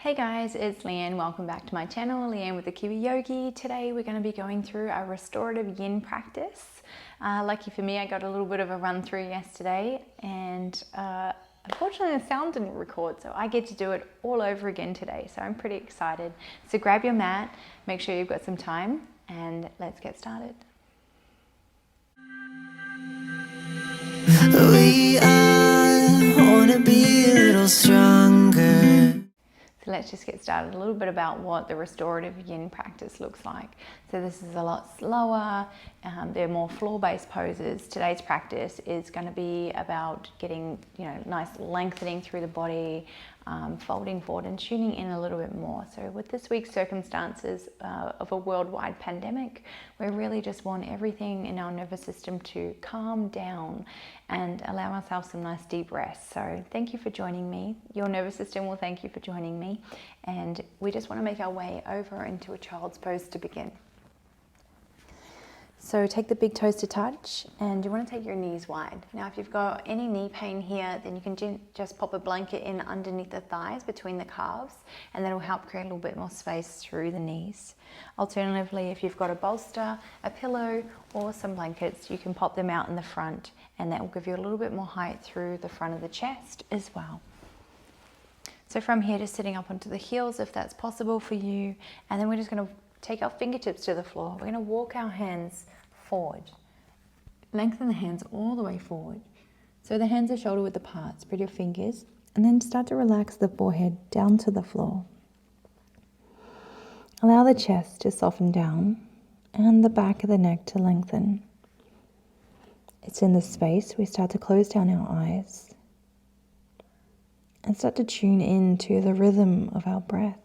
Hey guys, it's Leanne. Welcome back to my channel, Leanne with the Kiwi Yogi. Today we're going to be going through our restorative yin practice. Lucky for me, I got a little bit of a run through yesterday and unfortunately the sound didn't record, so I get to do it all over again today. So I'm pretty excited. So grab your mat, make sure you've got some time, and let's get started. We all want to be a little stronger. So let's just get started. A little bit about what the restorative yin practice looks like. So this is a lot slower. They're more floor-based poses. Today's practice is going to be about getting, nice lengthening through the body, folding forward and tuning in a little bit more. So with this week's circumstances of a worldwide pandemic, we really just want everything in our nervous system to calm down and allow ourselves some nice deep rest. So thank you for joining me. Your nervous system will thank you for joining me. And we just want to make our way over into a child's pose to begin. So take the big toes to touch, and you want to take your knees wide. Now if you've got any knee pain here, then you can just pop a blanket in underneath the thighs between the calves, and that'll help create a little bit more space through the knees. Alternatively, if you've got a bolster, a pillow, or some blankets, you can pop them out in the front, and that will give you a little bit more height through the front of the chest as well. So from here, just sitting up onto the heels if that's possible for you, and then we're just going to take our fingertips to the floor. We're going to walk our hands forward. Lengthen the hands all the way forward. So the hands are shoulder width apart. Spread your fingers and then start to relax the forehead down to the floor. Allow the chest to soften down and the back of the neck to lengthen. It's in this space we start to close down our eyes and start to tune in to the rhythm of our breath.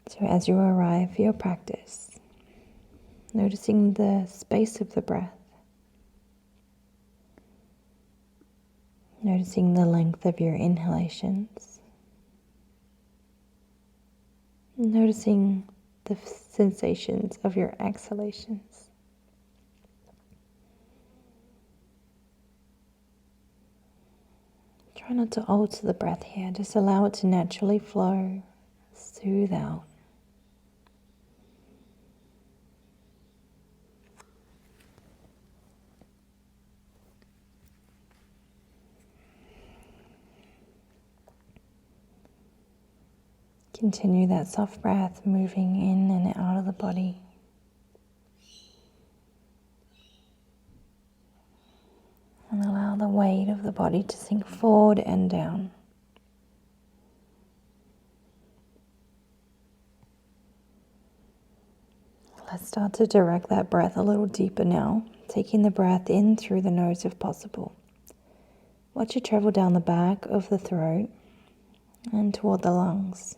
So as you arrive for your practice, noticing the space of the breath, noticing the length of your inhalations, noticing the sensations of your exhalations. Try not to alter the breath here, just allow it to naturally flow, soothe out. Continue that soft breath moving in and out of the body. And allow the weight of the body to sink forward and down. Let's start to direct that breath a little deeper now, taking the breath in through the nose if possible. Watch it travel down the back of the throat and toward the lungs.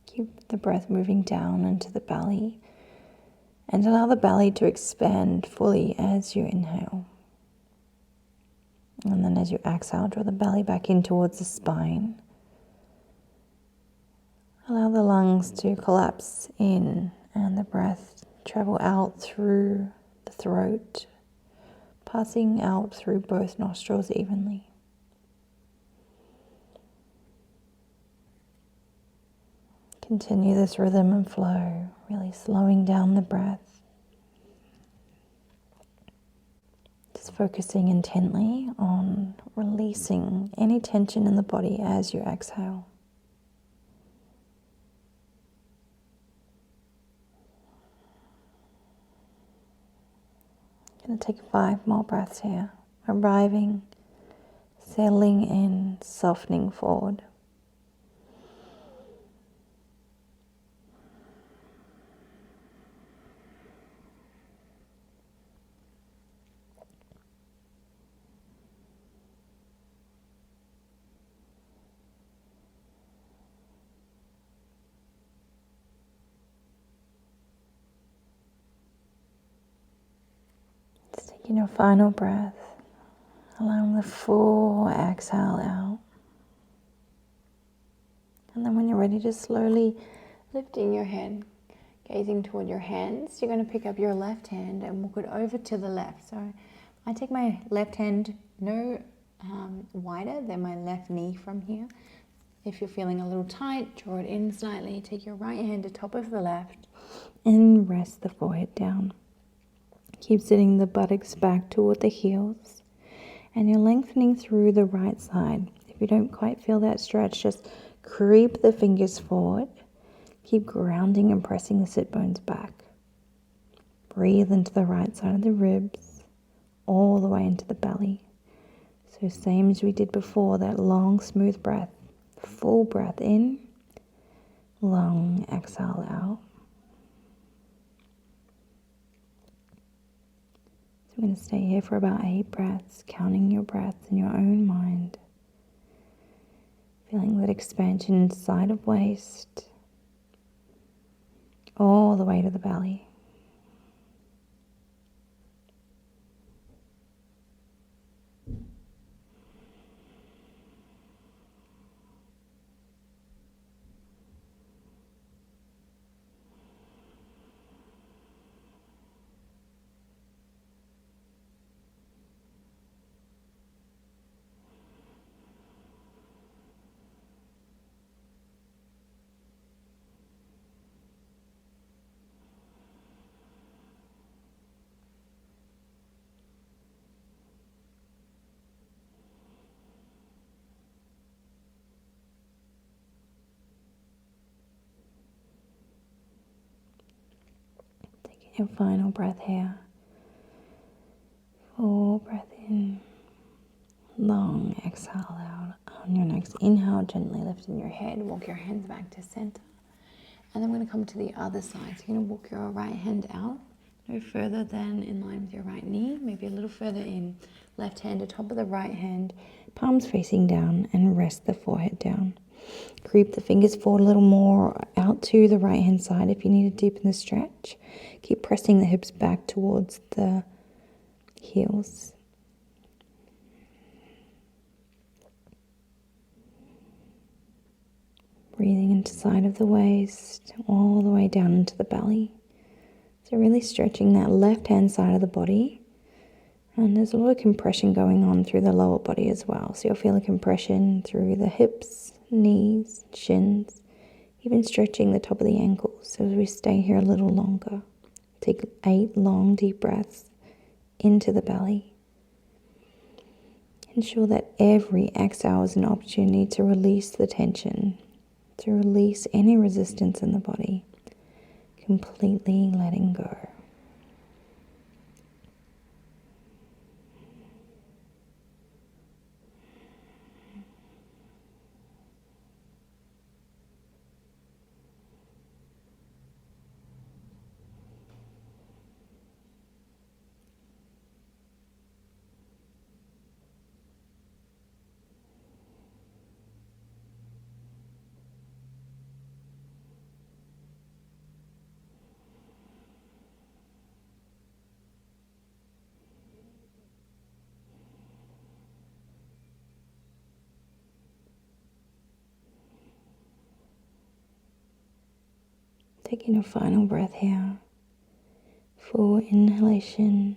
Keep the breath moving down into the belly and allow the belly to expand fully as you inhale. And then as you exhale, draw the belly back in towards the spine. Allow the lungs to collapse in and the breath travel out through the throat, passing out through both nostrils evenly. Continue this rhythm and flow, really slowing down the breath. Just focusing intently on releasing any tension in the body as you exhale. I'm going to take 5 more breaths here, arriving, settling in, softening forward. Taking your final breath, allowing the full exhale out. And then when you're ready, just slowly lifting your head, gazing toward your hands. You're going to pick up your left hand and walk it over to the left. So I take my left hand, no wider than my left knee from here. If you're feeling a little tight, draw it in slightly. Take your right hand to top of the left and rest the forehead down. Keep sitting the buttocks back toward the heels, and you're lengthening through the right side. If you don't quite feel that stretch, just creep the fingers forward. Keep grounding and pressing the sit bones back. Breathe into the right side of the ribs, all the way into the belly. So same as we did before, that long, smooth breath. Full breath in, long exhale out. So I'm going to stay here for about 8 breaths, counting your breaths in your own mind. Feeling that expansion inside of waist, all the way to the belly. Your final breath here. Full breath in. Long exhale out. On your next inhale, gently lifting your head. Walk your hands back to center. And then we're going to come to the other side. So you're going to walk your right hand out. No further than in line with your right knee. Maybe a little further in. Left hand to top of the right hand. Palms facing down. And rest the forehead down. Creep the fingers forward a little more out to the right hand side if you need to deepen the stretch. Keep pressing the hips back towards the heels. Breathing into the side of the waist, all the way down into the belly. So really stretching that left hand side of the body. And there's a lot of compression going on through the lower body as well. So you'll feel a compression through the hips, knees, shins, even stretching the top of the ankles. So as we stay here a little longer, take 8 long deep breaths into the belly. Ensure that every exhale is an opportunity to release the tension, to release any resistance in the body, completely letting go. Taking a final breath here. Full inhalation,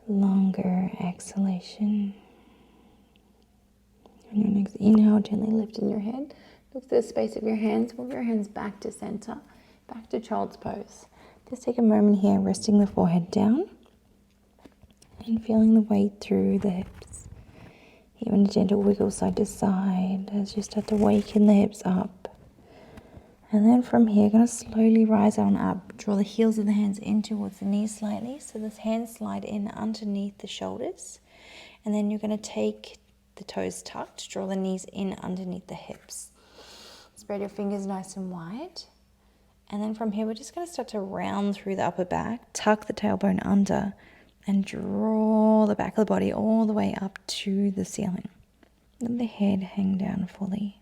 longer exhalation. On your next inhale, gently lifting your head. Look to the space of your hands. Move your hands back to center, back to child's pose. Just take a moment here, resting the forehead down and feeling the weight through the hips. Even a gentle wiggle side to side as you start to waken the hips up. And then from here, you're going to slowly rise on up. Draw the heels of the hands in towards the knees slightly. So the hands slide in underneath the shoulders. And then you're going to take the toes tucked. Draw the knees in underneath the hips. Spread your fingers nice and wide. And then from here, we're just going to start to round through the upper back. Tuck the tailbone under. And draw the back of the body all the way up to the ceiling. Let the head hang down fully.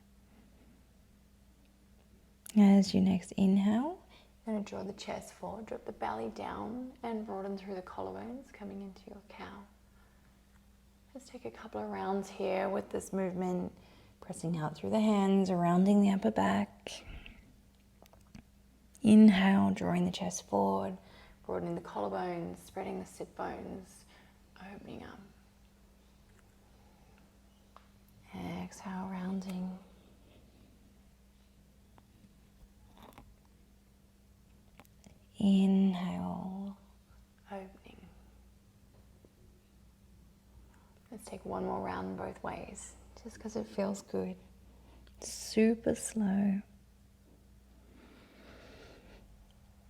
As you next inhale, you're going to draw the chest forward, drop the belly down and broaden through the collarbones coming into your cow. Just take a couple of rounds here with this movement, pressing out through the hands, rounding the upper back. Inhale, drawing the chest forward, broadening the collarbones, spreading the sit bones, opening up. Inhale, opening. Let's take one more round both ways, just because it feels good. Super slow.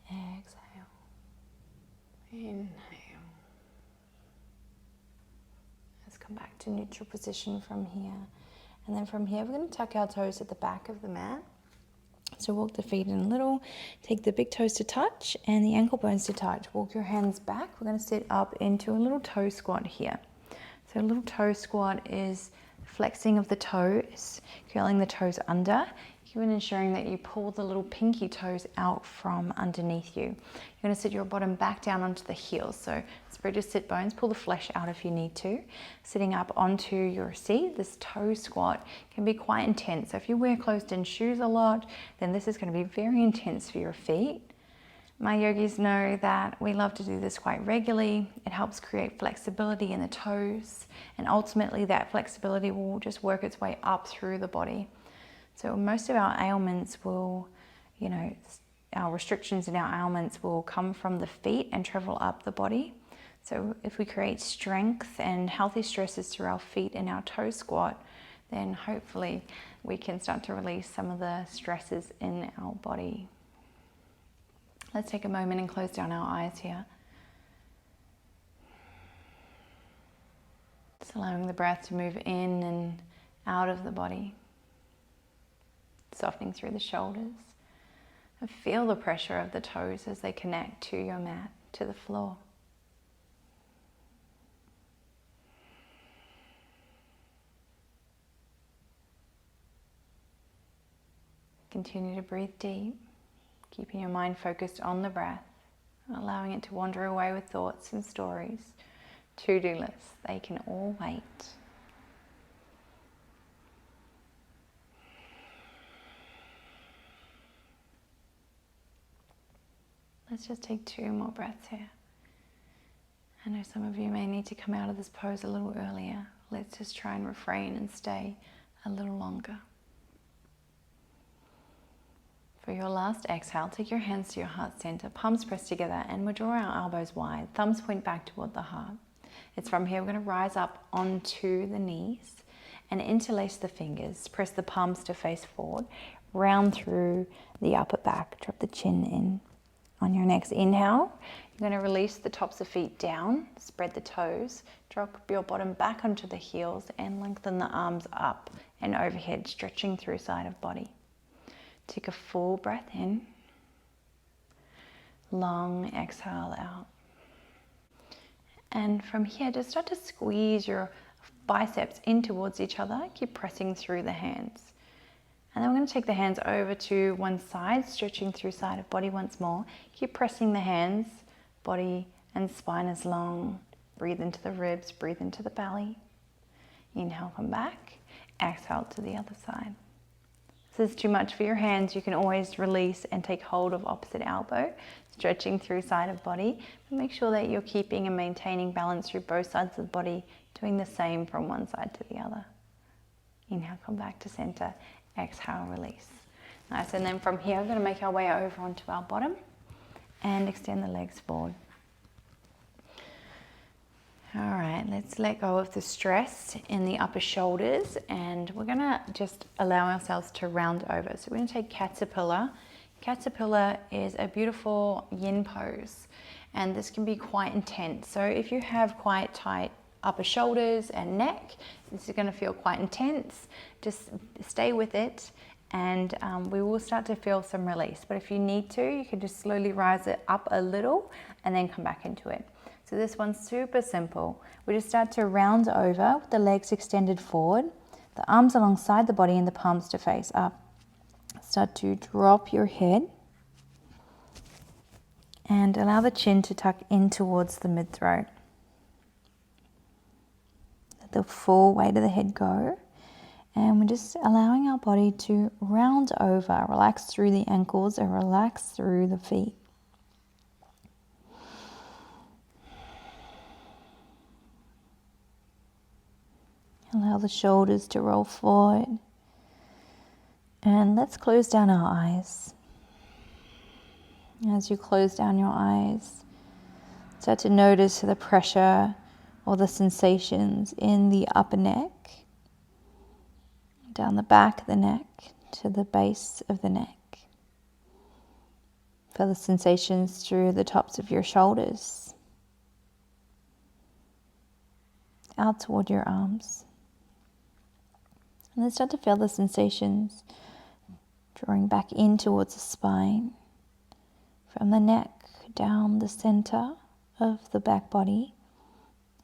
Exhale. Inhale. Let's come back to neutral position from here. And then from here, we're going to tuck our toes at the back of the mat. So walk the feet in a little, take the big toes to touch and the ankle bones to touch. Walk your hands back. We're going to sit up into a little toe squat here. So a little toe squat is flexing of the toes, curling the toes under, even ensuring that you pull the little pinky toes out from underneath you. You're going to sit your bottom back down onto the heels. So spread your sit bones, pull the flesh out if you need to. Sitting up onto your seat, this toe squat can be quite intense. So if you wear closed-in shoes a lot, then this is going to be very intense for your feet. My yogis know that we love to do this quite regularly. It helps create flexibility in the toes, and ultimately that flexibility will just work its way up through the body. So most of our ailments will, our restrictions in our ailments will come from the feet and travel up the body. So if we create strength and healthy stresses through our feet and our toe squat, then hopefully we can start to release some of the stresses in our body. Let's take a moment and close down our eyes here. Just allowing the breath to move in and out of the body. Softening through the shoulders. And feel the pressure of the toes as they connect to your mat, to the floor. Continue to breathe deep, keeping your mind focused on the breath, allowing it to wander away with thoughts and stories, to-do lists. They can all wait. Let's just take 2 more breaths here. I know some of you may need to come out of this pose a little earlier. Let's just try and refrain and stay a little longer. For your last exhale, take your hands to your heart center, palms pressed together, and we'll draw our elbows wide. Thumbs point back toward the heart. It's from here we're going to rise up onto the knees and interlace the fingers. Press the palms to face forward, round through the upper back. Drop the chin in. On your next inhale, you're going to release the tops of feet down, spread the toes, drop your bottom back onto the heels, and lengthen the arms up and overhead, stretching through side of body. Take a full breath in. Long exhale out. And from here, just start to squeeze your biceps in towards each other. Keep pressing through the hands. And then we're going to take the hands over to one side, stretching through side of body once more. Keep pressing the hands, body and spine is long. Breathe into the ribs, breathe into the belly. Inhale, come back. Exhale to the other side. If this is too much for your hands, you can always release and take hold of opposite elbow, stretching through side of body. But make sure that you're keeping and maintaining balance through both sides of the body, doing the same from one side to the other. Inhale, come back to center. Exhale, release. Nice, and then from here, we're going to make our way over onto our bottom and extend the legs forward. All right, let's let go of the stress in the upper shoulders, and we're going to just allow ourselves to round over. So we're going to take caterpillar. Caterpillar is a beautiful yin pose, and this can be quite intense. So if you have quite tight upper shoulders and neck, this is going to feel quite intense. Just stay with it, and we will start to feel some release. But if you need to, you can just slowly rise it up a little and then come back into it. So this one's super simple. We just start to round over with the legs extended forward, the arms alongside the body and the palms to face up. Start to drop your head and allow the chin to tuck in towards the mid-throat. Let the full weight of the head go. And we're just allowing our body to round over, relax through the ankles and relax through the feet. Allow the shoulders to roll forward. And let's close down our eyes. As you close down your eyes, start to notice the pressure or the sensations in the upper neck, down the back of the neck to the base of the neck. Feel the sensations through the tops of your shoulders, out toward your arms. And then start to feel the sensations drawing back in towards the spine, from the neck down the center of the back body,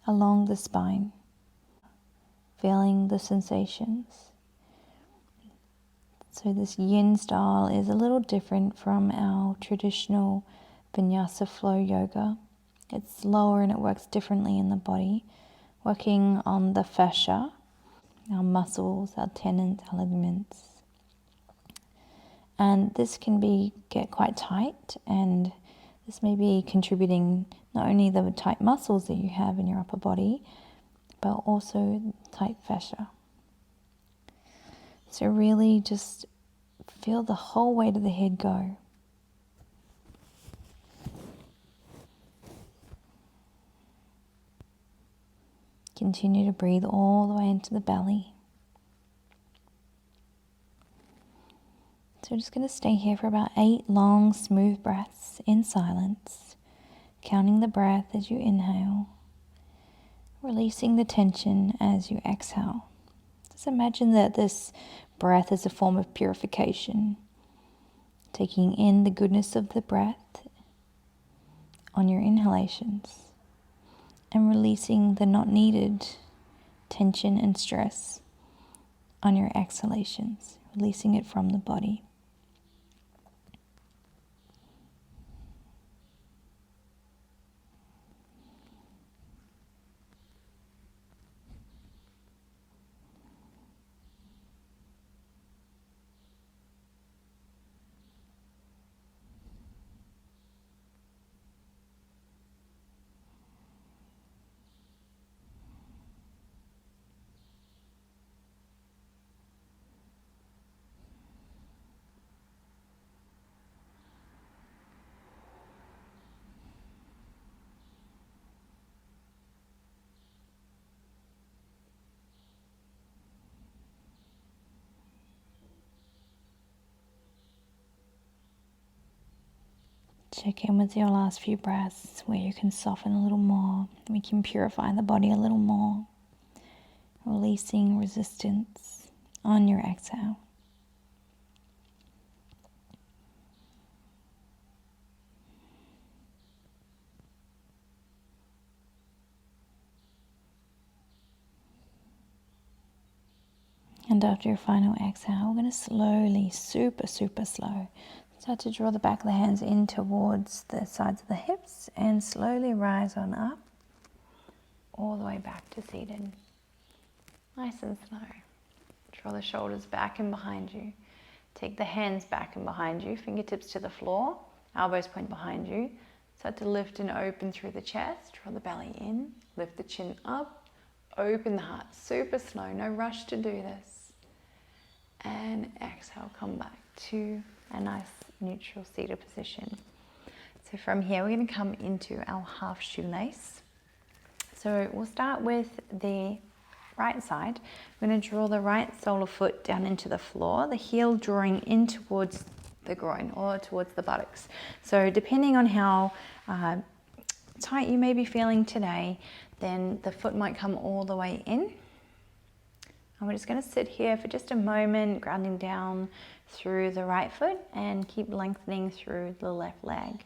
along the spine. Feeling the sensations. So this yin style is a little different from our traditional vinyasa flow yoga. It's slower and it works differently in the body, working on the fascia, our muscles, our tendons, our ligaments. And this can get quite tight, and this may be contributing not only the tight muscles that you have in your upper body, but also tight fascia. So really just feel the whole weight of the head go. Continue to breathe all the way into the belly. So we're just going to stay here for about 8 long, smooth breaths in silence, counting the breath as you inhale, releasing the tension as you exhale. Just imagine that this breath is a form of purification, taking in the goodness of the breath on your inhalations and releasing the not needed tension and stress on your exhalations, releasing it from the body. Check in with your last few breaths where you can soften a little more. We can purify the body a little more, releasing resistance on your exhale. And after your final exhale, we're going to slowly, super slow, start to draw the back of the hands in towards the sides of the hips and slowly rise on up, all the way back to seated. Nice and slow. Draw the shoulders back and behind you. Take the hands back and behind you, fingertips to the floor, elbows point behind you. Start to lift and open through the chest, draw the belly in, lift the chin up, open the heart, super slow, no rush to do this. And exhale, come back to a nice neutral seated position. So from here, we're going to come into our half shoelace. So we'll start with the right side. We're going to draw the right sole of foot down into the floor, the heel drawing in towards the groin or towards the buttocks. So depending on how tight you may be feeling today, then the foot might come all the way in. And we're just going to sit here for just a moment, grounding down through the right foot and keep lengthening through the left leg.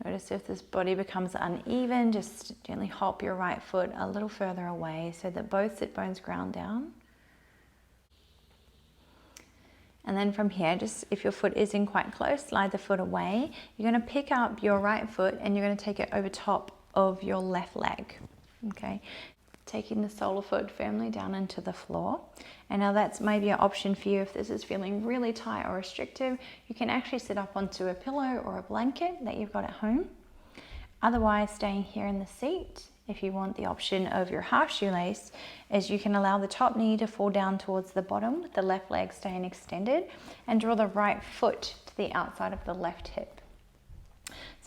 Notice if this body becomes uneven, just gently hop your right foot a little further away so that both sit bones ground down. And then from here, just if your foot is in quite close, slide the foot away. You're going to pick up your right foot and you're going to take it over top of your left leg. Okay. Taking the sole of foot firmly down into the floor. And now that's maybe an option for you if this is feeling really tight or restrictive. You can actually sit up onto a pillow or a blanket that you've got at home. Otherwise, staying here in the seat, if you want the option of your half shoelace, is you can allow the top knee to fall down towards the bottom with the left leg staying extended and draw the right foot to the outside of the left hip.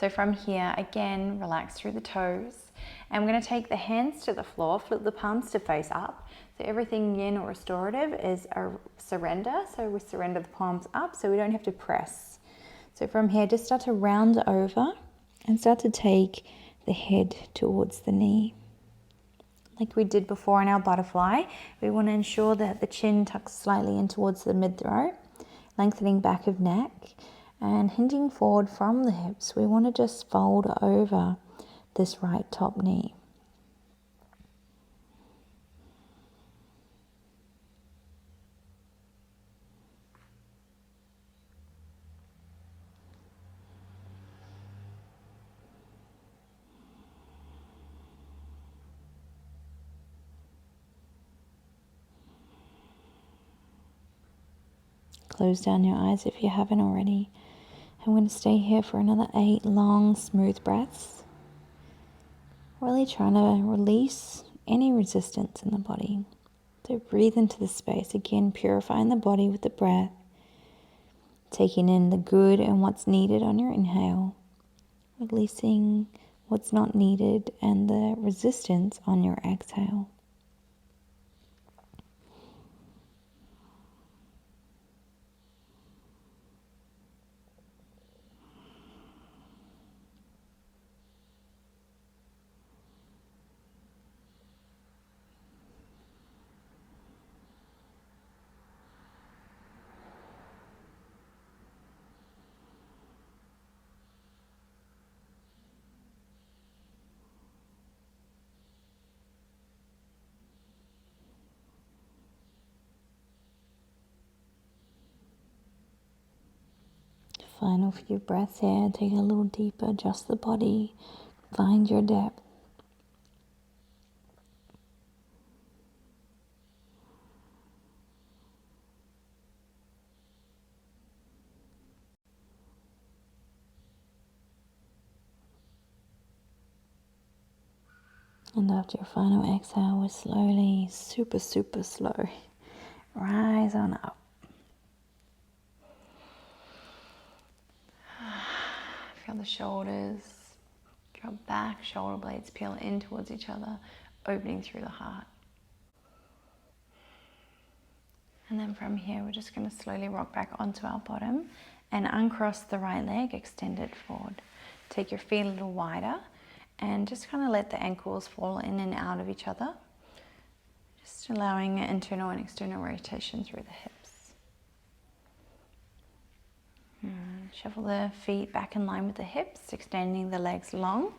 So from here, again, relax through the toes. And we're going to take the hands to the floor, flip the palms to face up. So everything yin or restorative is a surrender. So we surrender the palms up so we don't have to press. So from here, just start to round over and start to take the head towards the knee. Like we did before in our butterfly, we want to ensure that the chin tucks slightly in towards the mid-throat, lengthening back of neck, and hinging forward from the hips. We want to just fold over this right top knee. Close down your eyes if you haven't already. I'm going to stay here for another 8 long, smooth breaths. Really trying to release any resistance in the body. So breathe into the space. Again, purifying the body with the breath. Taking in the good and what's needed on your inhale. Releasing what's not needed and the resistance on your exhale. Final few breaths here. Take a little deeper, adjust the body, find your depth. And after your final exhale, we're slowly, super slow, rise on up. Feel the shoulders drop back, shoulder blades peel in towards each other, opening through the heart. And then from here, we're just going to slowly rock back onto our bottom and uncross the right leg, extend it forward. Take your feet a little wider and just kind of let the ankles fall in and out of each other. Just allowing internal and external rotation through the hips. Shuffle the feet back in line with the hips, extending the legs long.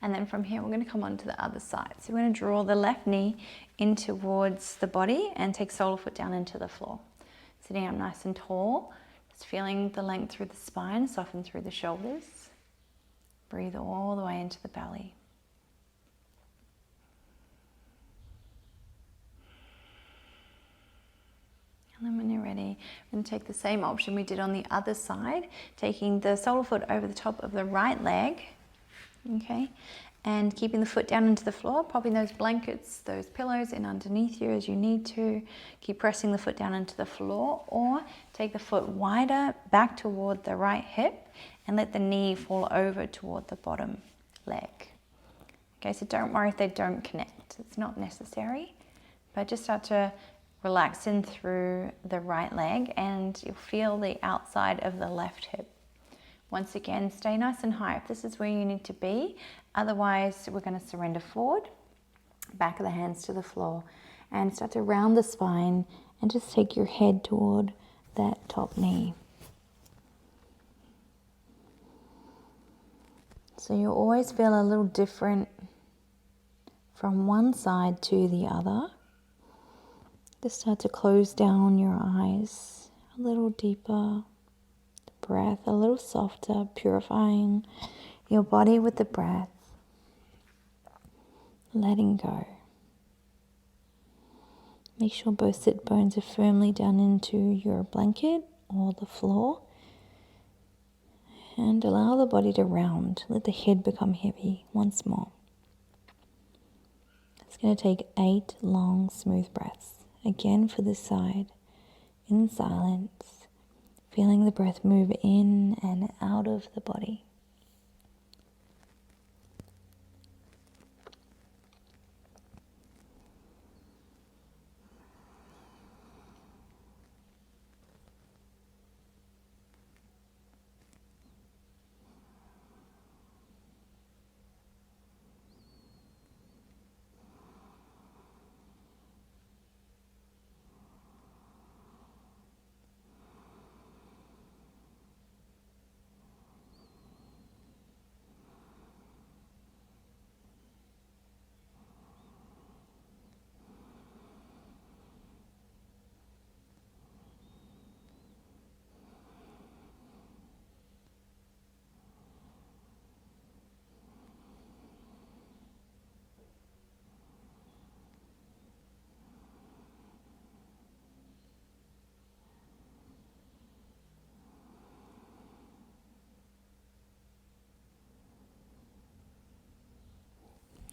And then from here, we're going to come on to the other side. So we're going to draw the left knee in towards the body and take solar foot down into the floor. Sitting up nice and tall, just feeling the length through the spine, soften through the shoulders. Breathe all the way into the belly. And then when you're ready, we're going to take the same option we did on the other side, taking the solar foot over the top of the right leg, okay, and keeping the foot down into the floor, popping those blankets, those pillows in underneath you as you need to. Keep pressing the foot down into the floor, or take the foot wider back toward the right hip and let the knee fall over toward the bottom leg. Okay, so don't worry if they don't connect. It's not necessary, but just start to relax in through the right leg and you'll feel the outside of the left hip. Once again, stay nice and high if this is where you need to be. Otherwise, we're going to surrender forward, back of the hands to the floor, and start to round the spine and just take your head toward that top knee. So you'll always feel a little different from one side to the other. Just start to close down your eyes a little deeper. The breath a little softer, purifying your body with the breath. Letting go. Make sure both sit bones are firmly down into your blanket or the floor. And allow the body to round. Let the head become heavy once more. It's going to take 8 long, smooth breaths. Again for this side, in silence, feeling the breath move in and out of the body.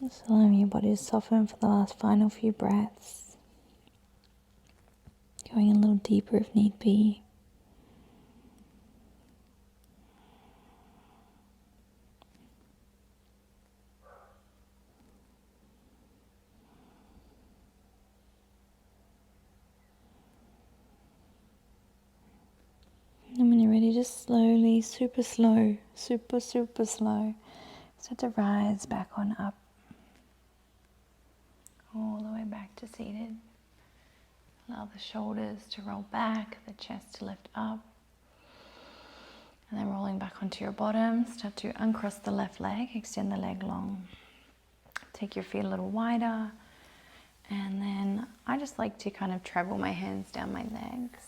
Just allowing your body to soften for the last final few breaths. Going a little deeper if need be. And when you're ready, just slowly, super slow, super slow, start to rise back on up. All the way back to seated. Allow the shoulders to roll back, the chest to lift up. And then rolling back onto your bottom, start to uncross the left leg, extend the leg long. Take your feet a little wider. And then I just like to kind of travel my hands down my legs.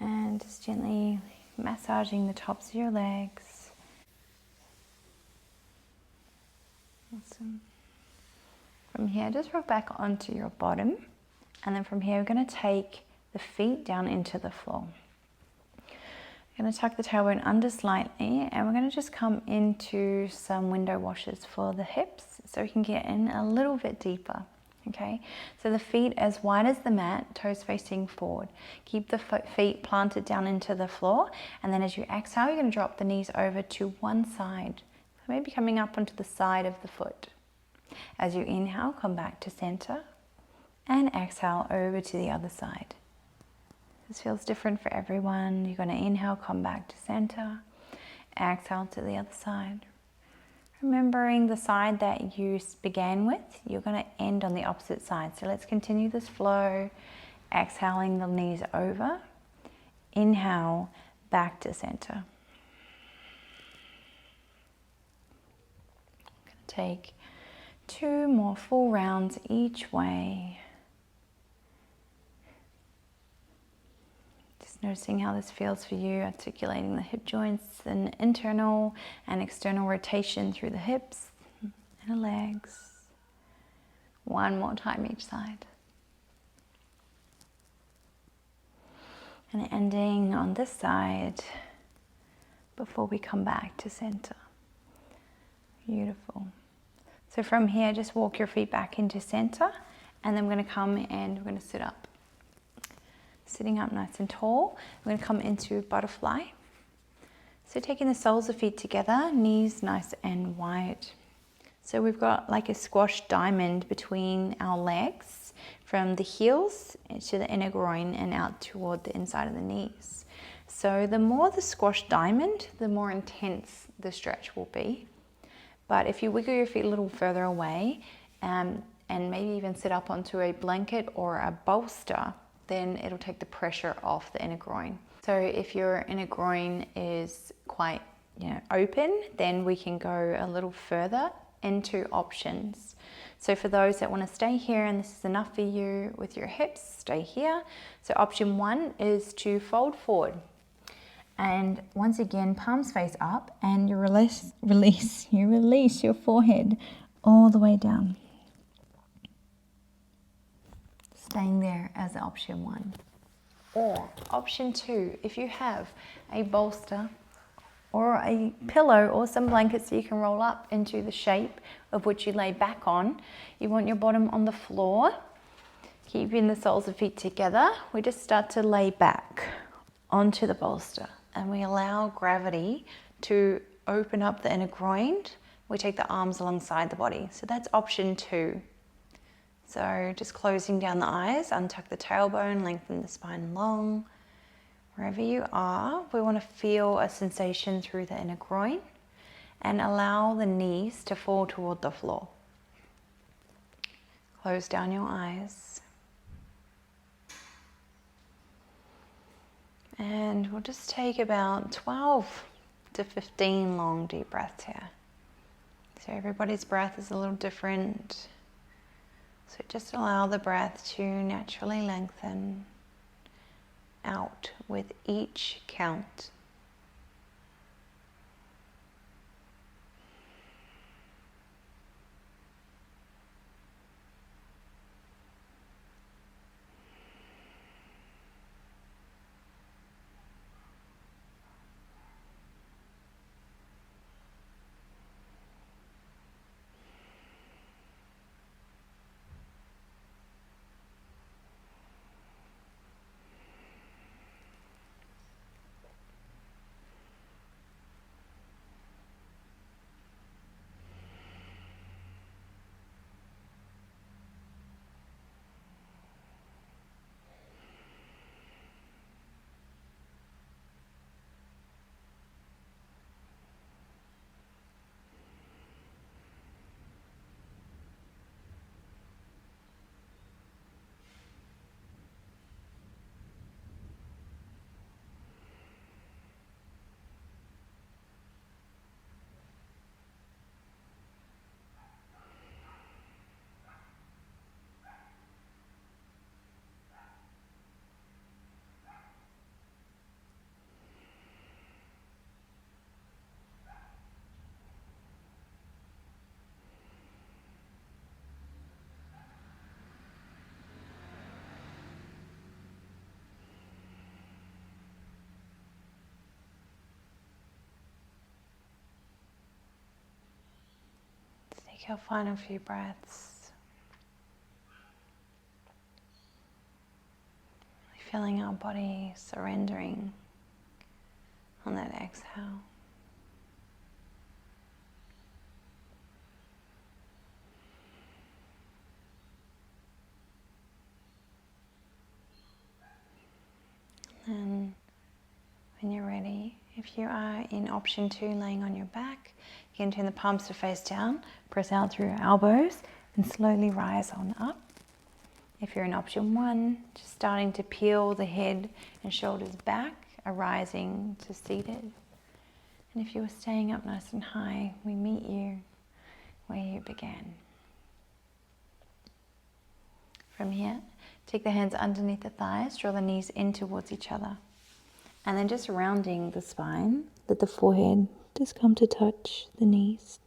And just gently massaging the tops of your legs. Awesome. From here, just roll back onto your bottom. And then from here, we're going to take the feet down into the floor. We're going to tuck the tailbone under slightly, and we're going to just come into some window washers for the hips so we can get in a little bit deeper. Okay, so the feet as wide as the mat, toes facing forward. Keep the feet planted down into the floor, and then as you exhale, you're going to drop the knees over to one side. So maybe coming up onto the side of the foot. As you inhale, come back to center, and exhale over to the other side. This feels different for everyone. You're going to inhale, come back to center, exhale to the other side. Remembering the side that you began with, you're going to end on the opposite side. So let's continue this flow, exhaling the knees over, inhale, back to center. I'm going to take 2 more full rounds each way. Just noticing how this feels for you, articulating the hip joints and internal and external rotation through the hips and the legs. 1 more time each side. And ending on this side before we come back to center. Beautiful. So from here, just walk your feet back into center, and then we're going to come and we're going to sit up. Sitting up nice and tall, we're going to come into butterfly. So taking the soles of feet together, knees nice and wide. So we've got like a squash diamond between our legs, from the heels to the inner groin and out toward the inside of the knees. So the more the squash diamond, the more intense the stretch will be. But if you wiggle your feet a little further away, and maybe even sit up onto a blanket or a bolster, then it'll take the pressure off the inner groin. So if your inner groin is quite open, then we can go a little further into options. So for those that want to stay here and this is enough for you with your hips, stay here. So option 1 is to fold forward. And once again, palms face up, and you release your forehead all the way down. Staying there as option 1. Or option 2, if you have a bolster or a pillow or some blankets that you can roll up into the shape of which you lay back on, you want your bottom on the floor, keeping the soles of feet together, we just start to lay back onto the bolster. And we allow gravity to open up the inner groin. We take the arms alongside the body. So that's option 2. So just closing down the eyes, untuck the tailbone, lengthen the spine long. Wherever you are, we want to feel a sensation through the inner groin and allow the knees to fall toward the floor. Close down your eyes. And we'll just take about 12 to 15 long deep breaths here. So everybody's breath is a little different. So just allow the breath to naturally lengthen out with each count. Take your final few breaths. Feeling our body surrendering on that exhale. And when you're ready, if you are in option 2, laying on your back, you can turn the palms to face down, press out through your elbows, and slowly rise on up. If you're in option 1, just starting to peel the head and shoulders back, arising to seated. And if you were staying up nice and high, we meet you where you began. From here, take the hands underneath the thighs, draw the knees in towards each other. And then just rounding the spine, let the forehead just come to touch the knees.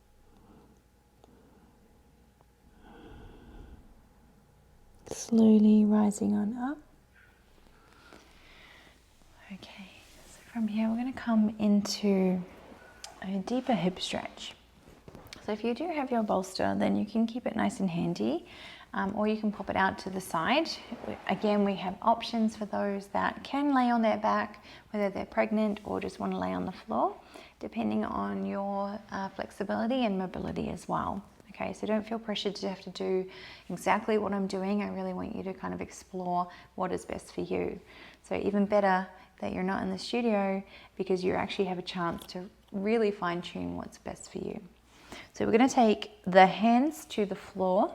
Slowly rising on up. Okay, so from here we're going to come into a deeper hip stretch. So if you do have your bolster, then you can keep it nice and handy, or you can pop it out to the side. Again, we have options for those that can lay on their back, whether they're pregnant or just want to lay on the floor, depending on your flexibility and mobility as well. Okay, so don't feel pressured to have to do exactly what I'm doing. I really want you to kind of explore what is best for you. So even better that you're not in the studio, because you actually have a chance to really fine tune what's best for you. So we're going to take the hands to the floor,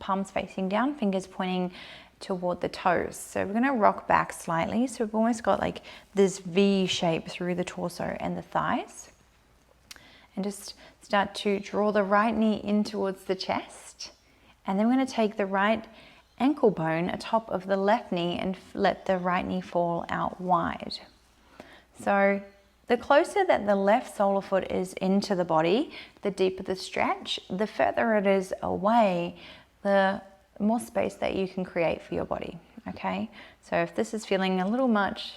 palms facing down, fingers pointing toward the toes. So we're going to rock back slightly. So we've almost got like this V shape through the torso and the thighs. And just start to draw the right knee in towards the chest. And then we're going to take the right ankle bone atop of the left knee and let the right knee fall out wide. So the closer that the left solar foot is into the body, the deeper the stretch. The further it is away, the more space that you can create for your body. Okay, so if this is feeling a little much,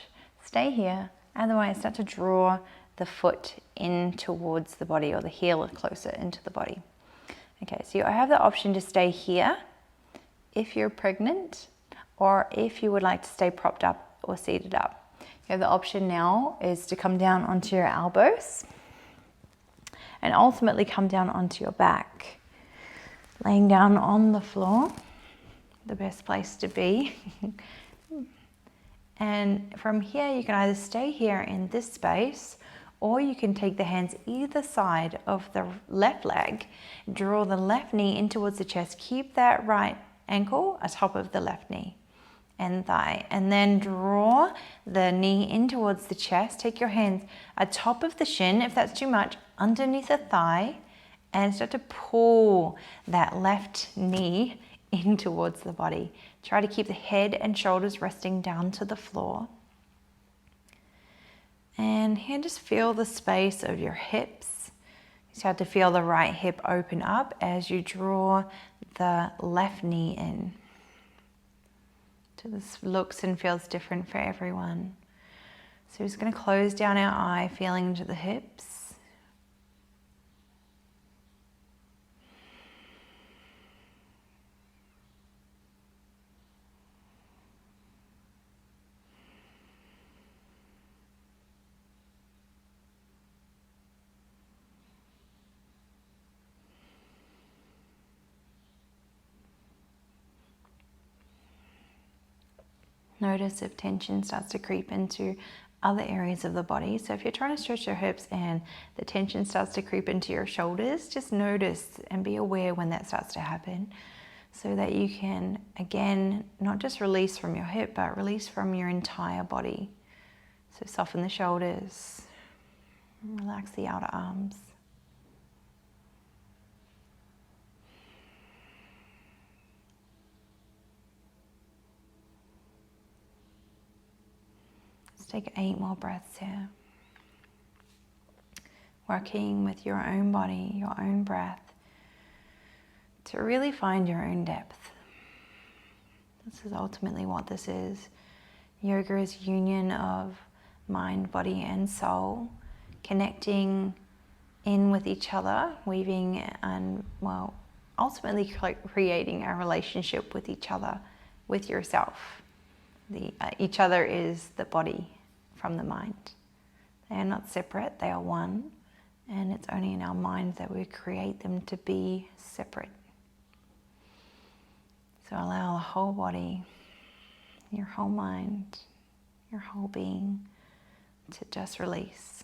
stay here. Otherwise, start to draw the foot in towards the body, or the heel closer into the body. Okay, so you have the option to stay here if you're pregnant, or if you would like to stay propped up or seated up. You have the option now is to come down onto your elbows and ultimately come down onto your back. Laying down on the floor, the best place to be. And from here, you can either stay here in this space, or you can take the hands either side of the left leg, draw the left knee in towards the chest, keep that right ankle atop of the left knee and thigh, and then draw the knee in towards the chest. Take your hands atop of the shin, if that's too much, underneath the thigh, and start to pull that left knee in towards the body. Try to keep the head and shoulders resting down to the floor. And here, just feel the space of your hips. You start to feel the right hip open up as you draw the left knee in. So this looks and feels different for everyone. So we're just going to close down our eye, feeling into the hips. Notice if tension starts to creep into other areas of the body. So if you're trying to stretch your hips and the tension starts to creep into your shoulders, just notice and be aware when that starts to happen, so that you can, again, not just release from your hip, but release from your entire body. So soften the shoulders, relax the outer arms. Take 8 more breaths here. Working with your own body, your own breath, to really find your own depth. This is ultimately what this is. Yoga is union of mind, body, and soul, connecting in with each other, weaving and, well, ultimately creating a relationship with each other, with yourself. Each other is the body from the mind. They are not separate, they are one, and it's only in our mind that we create them to be separate. So allow the whole body, your whole mind, your whole being to just release.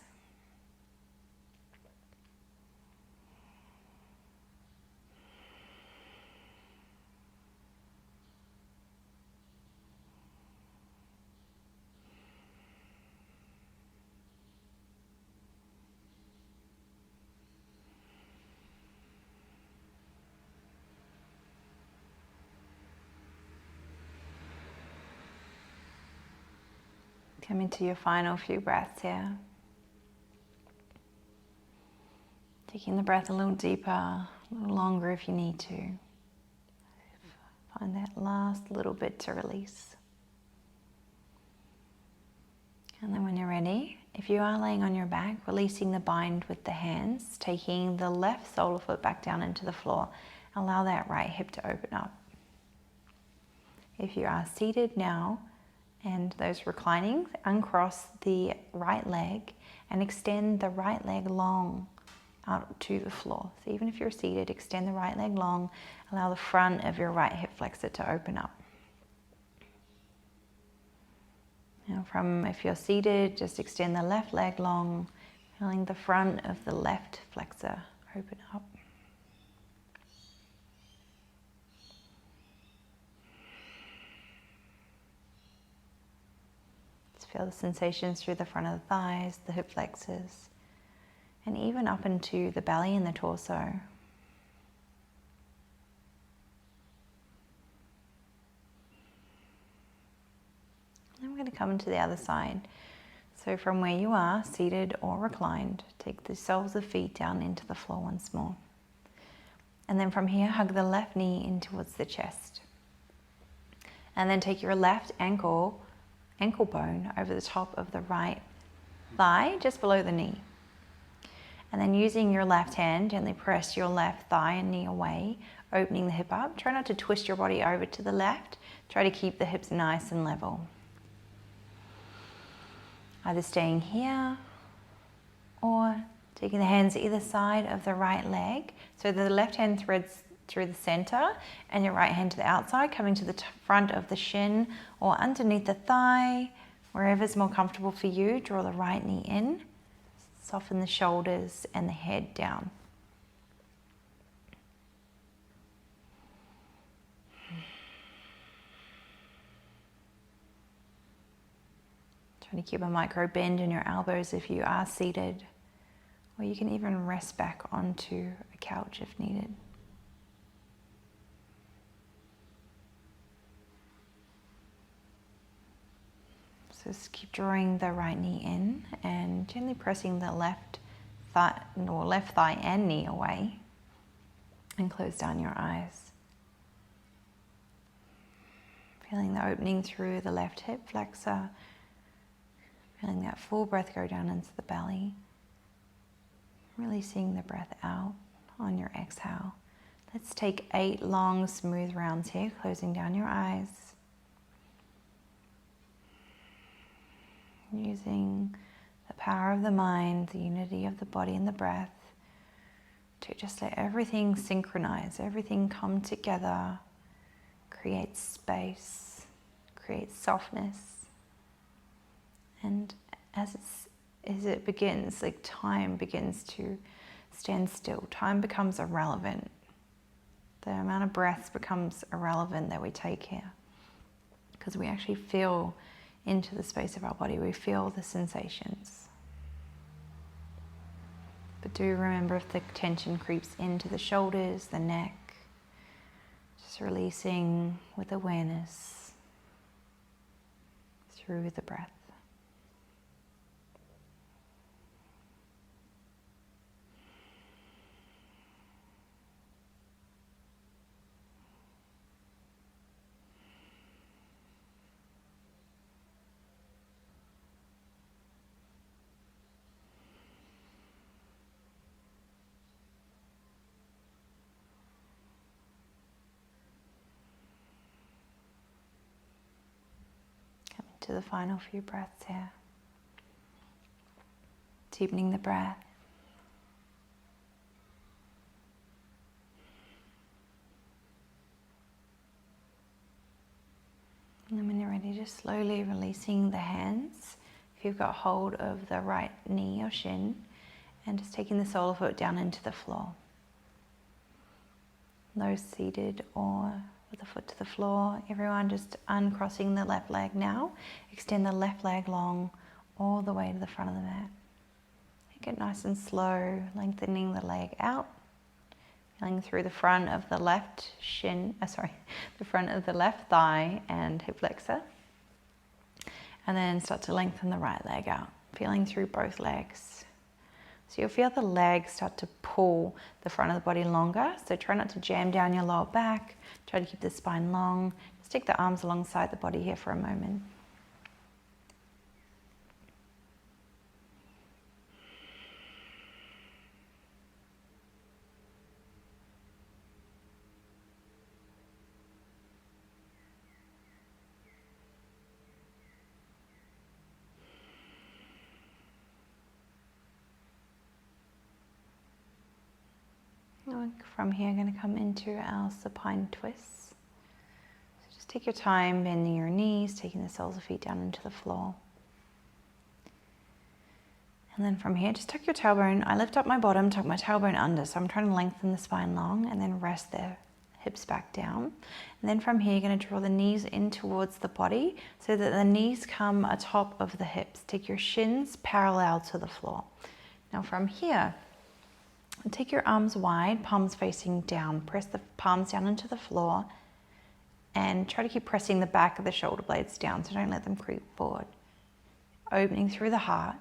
Come into your final few breaths here. Taking the breath a little deeper, a little longer if you need to. Find that last little bit to release. And then when you're ready, if you are laying on your back, releasing the bind with the hands, taking the left solar foot back down into the floor. Allow that right hip to open up. If you are seated now, and those reclining, uncross the right leg and extend the right leg long out to the floor. So even if you're seated, extend the right leg long, allow the front of your right hip flexor to open up. Now if you're seated, just extend the left leg long, feeling the front of the left flexor open up. Feel the sensations through the front of the thighs, the hip flexors, and even up into the belly and the torso. Then we're going to come to the other side. So from where you are, seated or reclined, take the soles of feet down into the floor once more. And then from here, hug the left knee in towards the chest. And then take your left ankle bone over the top of the right thigh, just below the knee. And then using your left hand, gently press your left thigh and knee away, opening the hip up. Try not to twist your body over to the left. Try to keep the hips nice and level. Either staying here or taking the hands either side of the right leg. So the left hand threads through the center and your right hand to the outside, coming to the front of the shin or underneath the thigh, wherever's more comfortable for you. Draw the right knee in, soften the shoulders and the head down. Try to keep a micro bend in your elbows if you are seated, or you can even rest back onto a couch if needed. So just keep drawing the right knee in and gently pressing the left thigh and knee away, and close down your eyes. Feeling the opening through the left hip flexor, feeling that full breath go down into the belly, releasing the breath out on your exhale. Let's take 8 long, smooth rounds here, closing down your eyes. Using the power of the mind, the unity of the body and the breath to just let everything synchronize, everything come together, create space, create softness. And as it begins, like time begins to stand still, time becomes irrelevant. The amount of breaths becomes irrelevant that we take here, because we actually feel into the space of our body. We feel the sensations. But do remember, if the tension creeps into the shoulders, the neck, just releasing with awareness through the breath. into the final few breaths here. Deepening the breath. And then when you're ready, just slowly releasing the hands. If you've got hold of the right knee or shin, and just taking the sole of foot down into the floor. Those seated or with the foot to the floor, everyone just uncrossing the left leg now. Extend the left leg long all the way to the front of the mat. Make it nice and slow, lengthening the leg out. Feeling through the front of the left shin, the front of the left thigh and hip flexor. And then start to lengthen the right leg out, feeling through both legs. So you'll feel the legs start to pull the front of the body longer. So try not to jam down your lower back. Try to keep the spine long. Just take the arms alongside the body here for a moment. From here, I'm going to come into our supine twists. So just take your time bending your knees, taking the soles of feet down into the floor. And then from here, just tuck your tailbone. I lift up my bottom, tuck my tailbone under. So I'm trying to lengthen the spine long and then rest the hips back down. And then from here, you're going to draw the knees in towards the body so that the knees come atop of the hips. Take your shins parallel to the floor. Now from here, take your arms wide, palms facing down. Press the palms down into the floor and try to keep pressing the back of the shoulder blades down, so don't let them creep forward. Opening through the heart.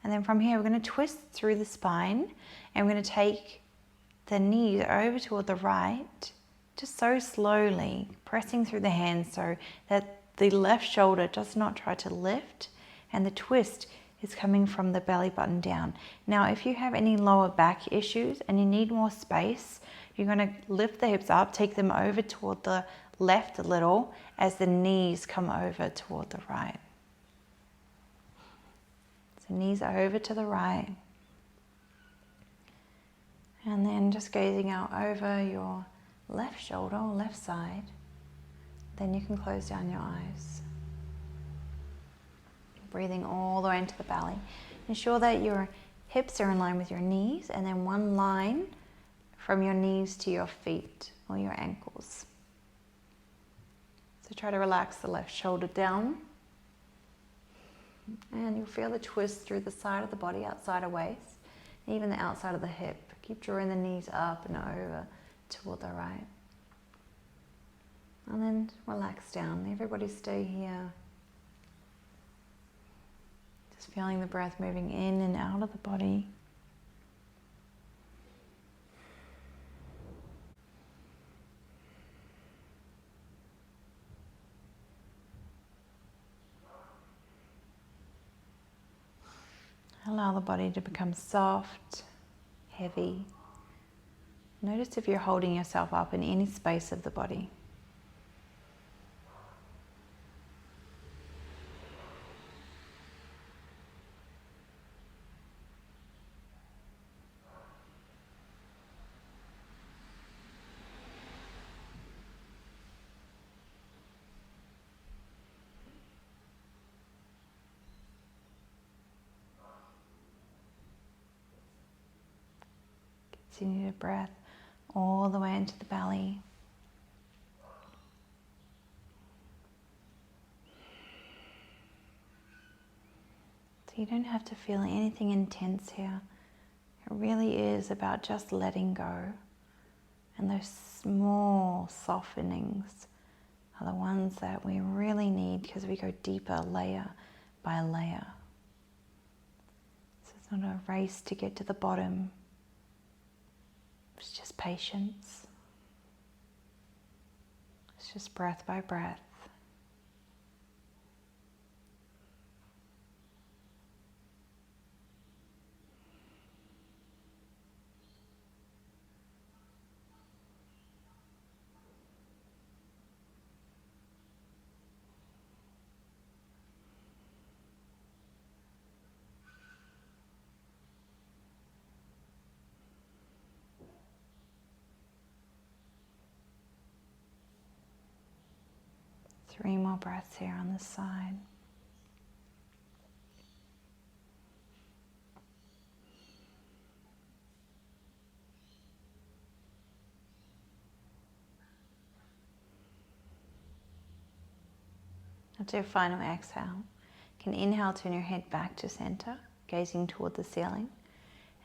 And then from here, we're going to twist through the spine and we're going to take the knees over toward the right, just so slowly, pressing through the hands so that the left shoulder does not try to lift and the twist is coming from the belly button down. Now, if you have any lower back issues and you need more space, you're going to lift the hips up, take them over toward the left a little as the knees come over toward the right. So knees are over to the right. And then just gazing out over your left shoulder, left side. Then you can close down your eyes. Breathing all the way into the belly. Ensure that your hips are in line with your knees and then one line from your knees to your feet or your ankles. So try to relax the left shoulder down and you'll feel the twist through the side of the body, outside of waist, and even the outside of the hip. Keep drawing the knees up and over toward the right. And then relax down. Everybody stay here. Just feeling the breath moving in and out of the body. Allow the body to become soft, heavy. Notice if you're holding yourself up in any space of the body. Continue to breath all the way into the belly. So you don't have to feel anything intense here. It really is about just letting go. And those small softenings are the ones that we really need because we go deeper layer by layer. So it's not a race to get to the bottom. It's just patience. It's just breath by breath. 3 more breaths here on this side. After your final exhale, you can inhale, turn your head back to center, gazing toward the ceiling.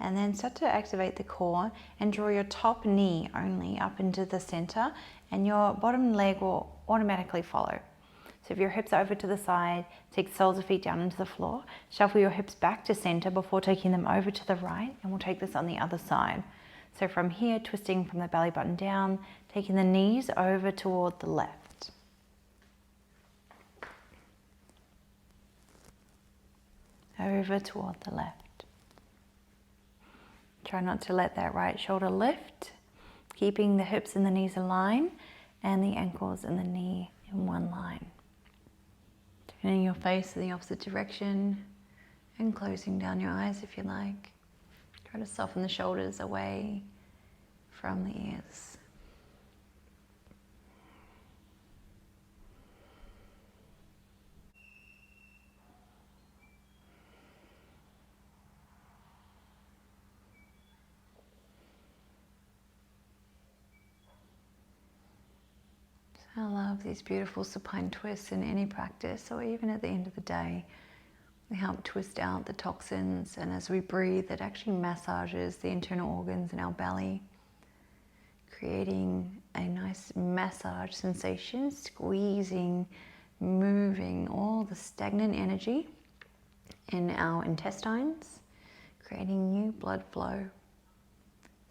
And then start to activate the core and draw your top knee only up into the center, and your bottom leg will automatically follow. So if your hips are over to the side, take the soles of feet down into the floor, shuffle your hips back to center before taking them over to the right, and we'll take this on the other side. So from here, twisting from the belly button down, taking the knees over toward the left. Over toward the left. Try not to let that right shoulder lift, keeping the hips and the knees aligned and the ankles and the knee in one line. Turning your face in the opposite direction and closing down your eyes if you like. Try to soften the shoulders away from the ears. I love these beautiful supine twists in any practice, or even at the end of the day. They help twist out the toxins, and as we breathe, it actually massages the internal organs in our belly, creating a nice massage sensation, squeezing, moving all the stagnant energy in our intestines, creating new blood flow.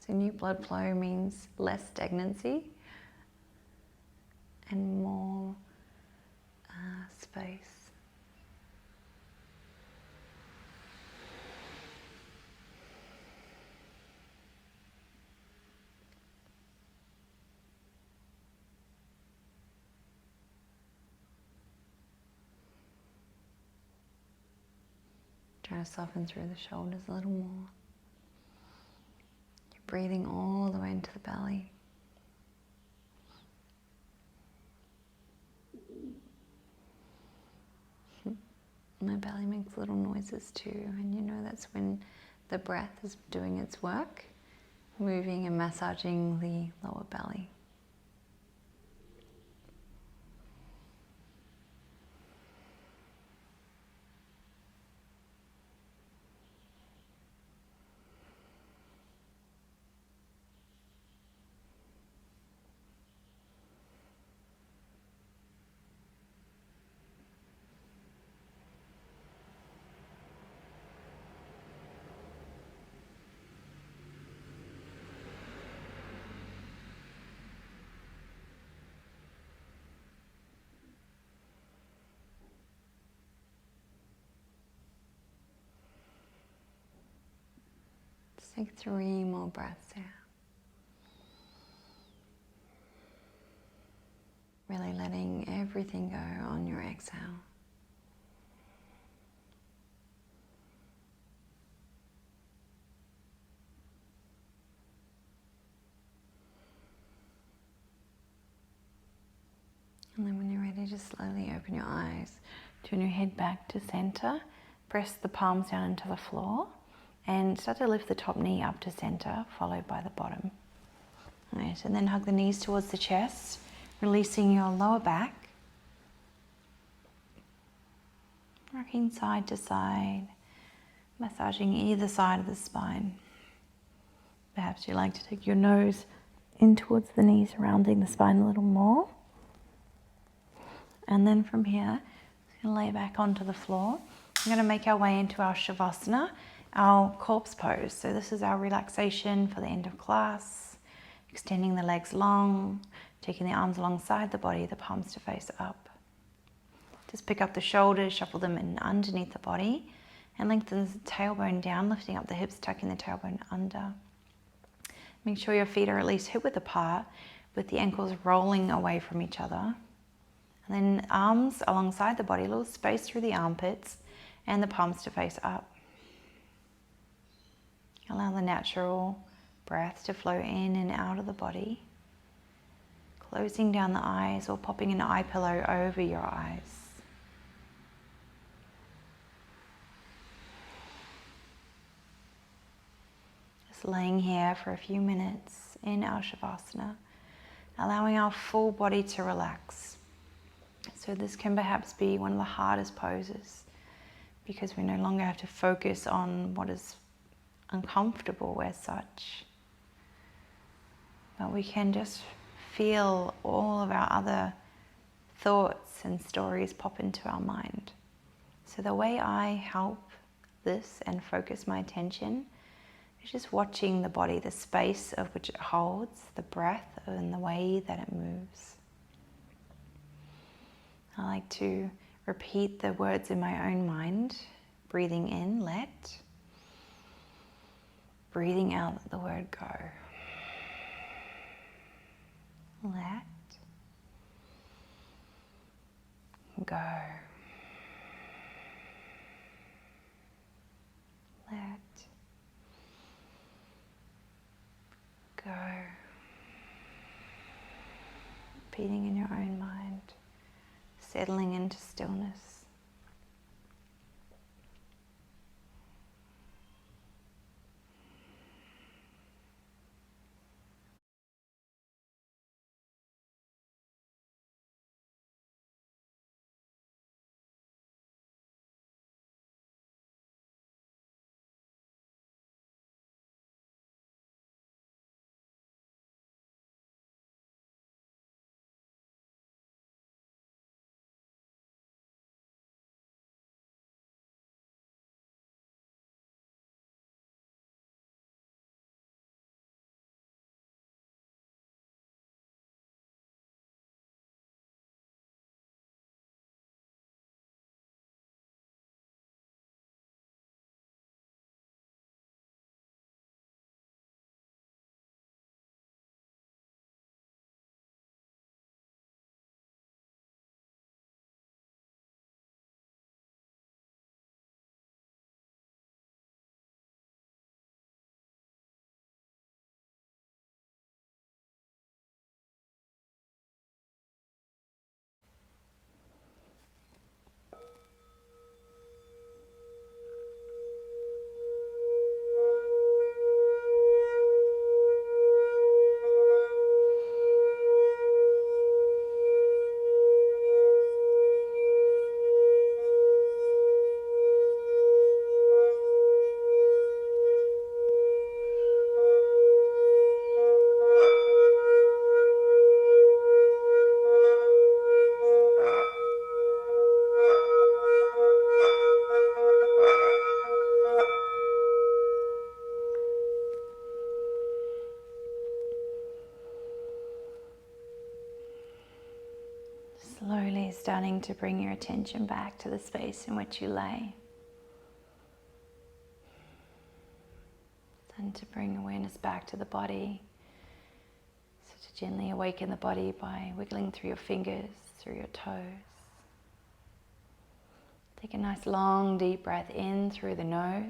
So new blood flow means less stagnancy and more space. Try to soften through the shoulders a little more. You're breathing all the way into the belly. My belly makes little noises too, and you know that's when the breath is doing its work, moving and massaging the lower belly. Take 3 more breaths here. Really letting everything go on your exhale. And then when you're ready, just slowly open your eyes. Turn your head back to center. Press the palms down into the floor. And start to lift the top knee up to center, followed by the bottom. Right, and then hug the knees towards the chest, releasing your lower back. Rocking side to side, massaging either side of the spine. Perhaps you like to take your nose in towards the knees, rounding the spine a little more. And then from here, I'm going to lay back onto the floor. We're going to make our way into our Shavasana, our corpse pose. So this is our relaxation for the end of class. Extending the legs long, taking the arms alongside the body, the palms to face up. Just pick up the shoulders, shuffle them in underneath the body, and lengthen the tailbone down, lifting up the hips, tucking the tailbone under. Make sure your feet are at least hip width apart, with the ankles rolling away from each other. And then arms alongside the body, a little space through the armpits, and the palms to face up. Allow the natural breath to flow in and out of the body. closing down the eyes or popping an eye pillow over your eyes. Just laying here for a few minutes in our Shavasana, allowing our full body to relax. So this can perhaps be one of the hardest poses because we no longer have to focus on what is uncomfortable as such. But we can just feel all of our other thoughts and stories pop into our mind. So the way I help this and focus my attention is just watching the body, the space of which it holds, the breath and the way that it moves. I like to repeat the words in my own mind, breathing in, let, breathing out the word go. Let go. Let go. Repeating in your own mind, settling into stillness. Slowly starting to bring your attention back to the space in which you lay. And to bring awareness back to the body. So to gently awaken the body by wiggling through your fingers, through your toes. Take a nice long deep breath in through the nose.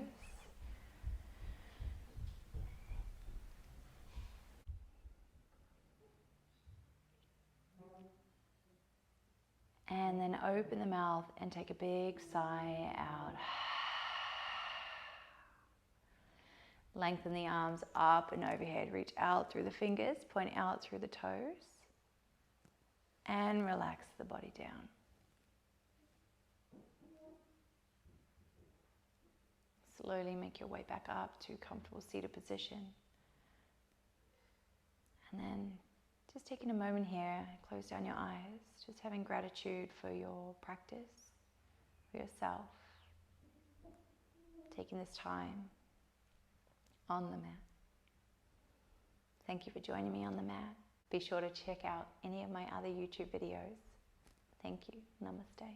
And then open the mouth and take a big sigh out. Lengthen the arms up and overhead. Reach out through the fingers, point out through the toes. And relax the body down. Slowly make your way back up to comfortable seated position. And then just taking a moment here, close down your eyes, just having gratitude for your practice, for yourself, taking this time on the mat. Thank you for joining me on the mat. Be sure to check out any of my other YouTube videos. Thank you. Namaste.